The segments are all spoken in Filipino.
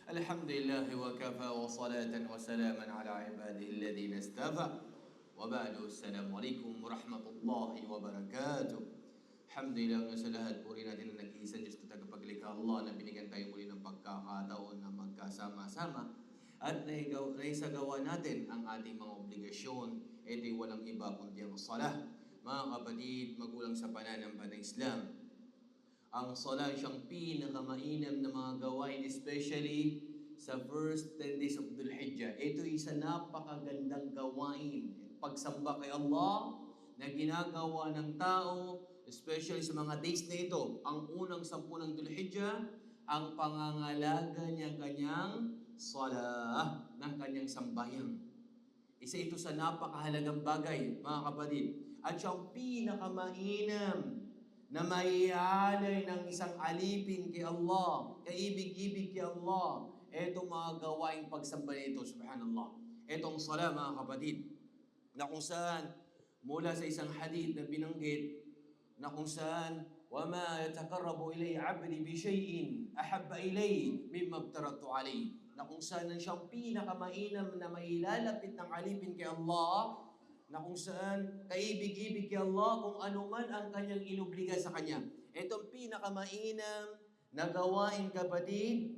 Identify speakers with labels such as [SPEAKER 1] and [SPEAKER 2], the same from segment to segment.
[SPEAKER 1] الحمد لله وكفى وصلاة وسلاما على عباده الذين اصطفى وبعد السلام عليكم ورحمة الله wabarakatuh. Alhamdulillah sa lahat, puri natin ang nag-iisang Diyos na tagapaglikha Allah na binigyan tayo muli ng pagkakataon na magkasama-sama at naisagawa natin ang ating mga obligasyon. Ito'y walang iba kundi ang salah. Mga kapatid, magulang sa pananampalatayang Islam, ang salah siyang pinakamainam na mga gawain, especially sa first 10 days of Dhul Hijjah. Ito isa napakagandang gawain, pagsamba kay Allah na ginagawa ng tao, especially sa mga days na ito. Ang unang 10 ng Dhul Hijjah, ang pangangalaga niyang kanyang salah, ng kanyang sambayan. Isa ito sa napakahalagang bagay, mga kapatid. At siyang pinakamainam na maialay ng isang alipin kay Allah, kaibig-ibig kay Allah. Itong mga gawaing pagsamba nito, subhanallah. Itong salah, mga kapatid, na kung saan, mula sa isang hadith na binanggit, na kung saan, وَمَا يَتَقَرَّبُ إِلَيْهِ عَبْدِي بِشَيْءٍ أَحَبَّ إِلَيْهِ مِمَّا ابْتَرَضْتُ عَلَيْهِ. Na kung saan siyang pinakamainam na mailalapit ng alipin kay Allah, na kung saan kaibig-ibig kay Allah kung ano man ang kanyang inobliga sa kanya. Itong pinakamainam na gawain, kapatid,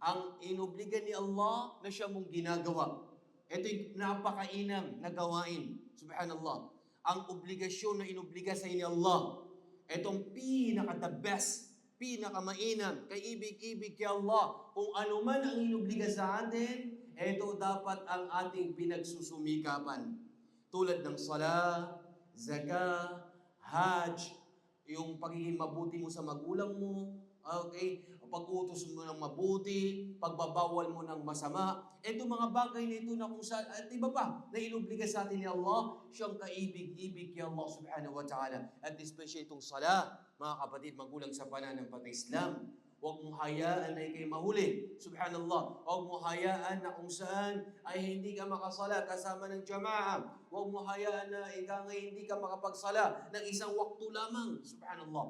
[SPEAKER 1] ang inobliga ni Allah na siya mong ginagawa. Ito'y napakainam na gawain. Subhanallah. Ang obligasyon na inobliga sa ni Allah. Itong pinaka-the best, pinakamainam, kaibig-ibig kay Allah. Kung ano man ang inobliga sa atin, ito dapat ang ating pinagsusumikapan. Tulad ng salah, zakah, hajj, yung pagiging mabuti mo sa magulang mo, okay, pag-utos mo ng mabuti, pagbabawal mo ng masama. Ito mga bagay na ito na kung saan, at iba pa, na inubliga sa atin ni Allah, siyang kaibig-ibig kay Allah subhanahu wa ta'ala. At especially itong salah, mga kapatid, magulang sa pananampalatayang Islam. Huwag mo hayaan na ikay mahuli. Subhanallah. Huwag mo hayaan na kung saan ay hindi ka makasala kasama ng jama'a. Huwag mo hayaan na hindi ka makapagsala ng isang waktu lamang. Subhanallah.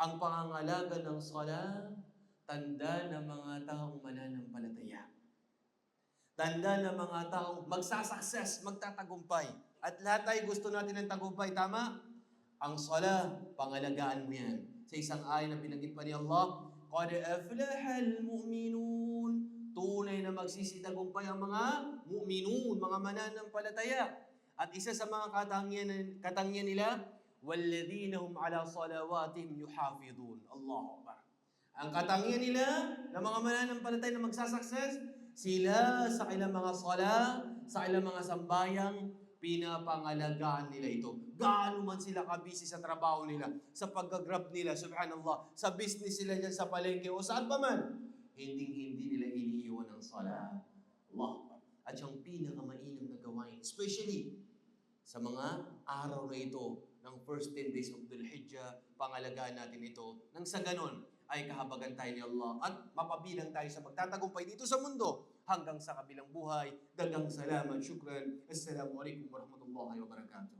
[SPEAKER 1] Ang pangangalaga ng sala, tanda ng mga taong mananampalataya. Tanda ng mga taong magsasucess, magtatagumpay. At lahat tayo gusto natin ng tagumpay, tama? Ang sala, pangalagaan mo yan. Sa isang ay na binanggit pa ni Allah, قَدْ أَفْلَحَ الْمُؤْمِنُونَ. Tunay na magsisitagumpay ang mga mu'minun, mga mananampalataya. At isa sa mga katangian nila, وَالَّذِينَ هُمْ عَلَى صَلَوَاتِهِمْ يُحَافِظُونَ. Allahu Akbar. Ang katangian nila na mga mananampalataya na magsasucess, sila sa kailang mga sala, sa kailang mga sambayang, pinapangalagaan nila ito. Gaano man sila kabisi sa trabaho nila, sa pag-grab nila, subhanallah, sa business nila dyan sa palengke o saan pa man, hindi nila iniiwan ang sala. Allah. At siyang pinakamainam na gawain, especially sa mga araw na ito ng first 10 days of Dhul Hijjah, pangalagaan natin ito. Nang sa ganon, ay kahabagan tayo ni Allah at mapabilang tayo sa magtatagumpay dito sa mundo hanggang sa kabilang buhay. Daghang salamat, syukran. Assalamualaikum warahmatullahi wabarakatuh.